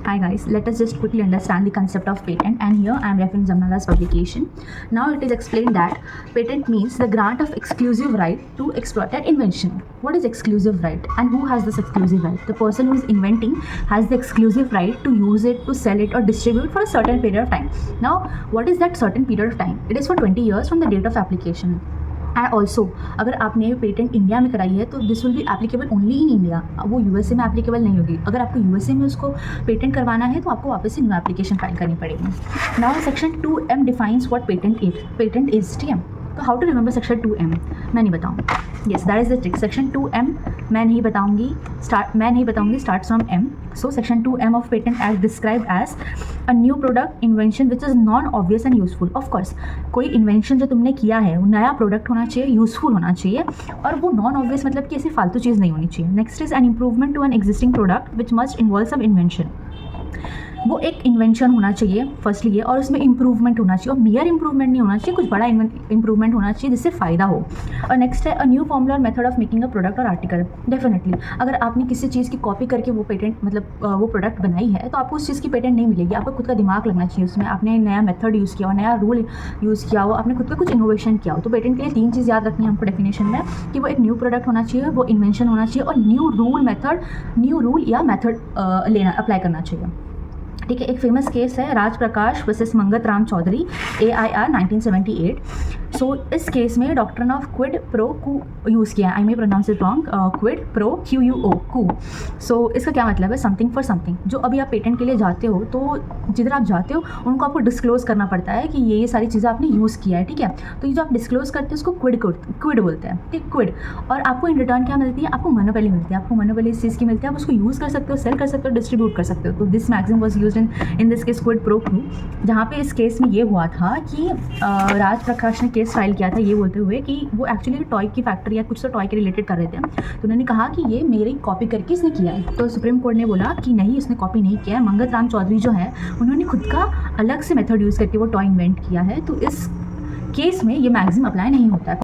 Hi guys, let us just quickly understand the concept of patent, and here I am referring Jamnala's publication. Now it is explained that patent means the grant of exclusive right to exploit an invention. What is exclusive right and who has this exclusive right? The person who is inventing has the exclusive right to use it, to sell it or distribute for a certain period of time. Now what is that certain period of time? It is for 20 years from the date of application. And also अगर आपने patent India में कराई है तो this will be applicable only in India, वो USA में applicable नहीं होगी. अगर आपको यूएसए में उसको पेटेंट करवाना है तो आपको वापस से न्यू एप्लीकेशन फाइल करनी पड़ेगी. Now section 2M defines what patent is. ठीक है, तो how to remember section 2M मैं नहीं बताऊँगी. Yes, that is the trick. Section 2M मैं नहीं बताऊँगी, start from M. So section 2M of patent as describe as a new product invention which is non obvious and useful. Of course कोई invention जो तुमने किया है वो नया प्रोडक्ट होना चाहिए, यूजफुल होना चाहिए, और वो नॉन ऑब्वियस मतलब कि ऐसी फालतू चीज़ नहीं होनी चाहिए. Next is an improvement to an existing product which must involve some invention. वो एक इन्वेंशन होना चाहिए फर्स्टली, ये, और उसमें इम्प्रूवमेंट होना चाहिए, और मियर इम्प्रूवमेंट नहीं होना चाहिए, कुछ बड़ा इम्प्रूवमेंट होना चाहिए जिससे फ़ायदा हो. और नेक्स्ट है a new formula method of making a product और आर्टिकल. डेफिनेटली अगर आपने किसी चीज़ की कॉपी करके वो पेटेंट मतलब वो प्रोडक्ट बनाई है तो आपको उस चीज़ की पेटेंट नहीं मिलेगी. आपको खुद का दिमाग लगना चाहिए उसमें, आपने नया मेथड यूज़ किया हो, नया रूल यूज़ किया हो, आपने खुद का कुछ इनोवेशन किया हो. तो पेटेंट के लिए 3 चीज़ याद रखनी है हमको डेफिनेशन में, कि वो एक न्यू प्रोडक्ट होना चाहिए, वो इन्वेंशन होना चाहिए, और न्यू रूल या मेथड अप्लाई करना चाहिए. ठीक है, एक फेमस केस है Raj Prakash versus Mangat Ram Chaudhary, AIR 1978. So इस केस में doctrine of quid pro quo use किया है. I may pronounce it wrong, quid pro QUO quo. सो इसका क्या मतलब है? Something for something. जो अभी आप पेटेंट के लिए जाते हो तो जिधर आप जाते हो उनको आपको डिस्क्लोज करना पड़ता है कि ये सारी चीज़ें आपने यूज़ किया है. ठीक है, तो ये जो आप डिस्क्लोज करते हैं उसको क्विड बोलते हैं. ठीक, क्विड. और आपको इन रिटर्न क्या मिलती है? आपको मोनोपोली मिलती है. आपको मोनोपोली इस चीज़ की मिलती है, आप उसको यूज़ कर सकते हो, सेल कर सकते हो, डिस्ट्रीब्यूट कर सकते हो. तो this maxim was use in this case quid pro quo, जहाँ पे इस केस में ये हुआ था कि राज प्रकाश ने केस फाइल किया था ये बोलते हुए कि वो एक्चुअली टॉय की फैक्ट्री या कुछ तो टॉय के रिलेटेड कर रहे थे. तो उन्होंने कहा कि ये मेरी कॉपी करके इसने किया है. तो सुप्रीम कोर्ट ने बोला कि नहीं, इसने कॉपी नहीं किया है. मंगत राम चौधरी जो है उन्होंने खुद का अलग से मेथड यूज़ करके वो टॉय इन्वेंट किया है. तो इस केस में ये मैक्सिम अप्लाई नहीं होता है.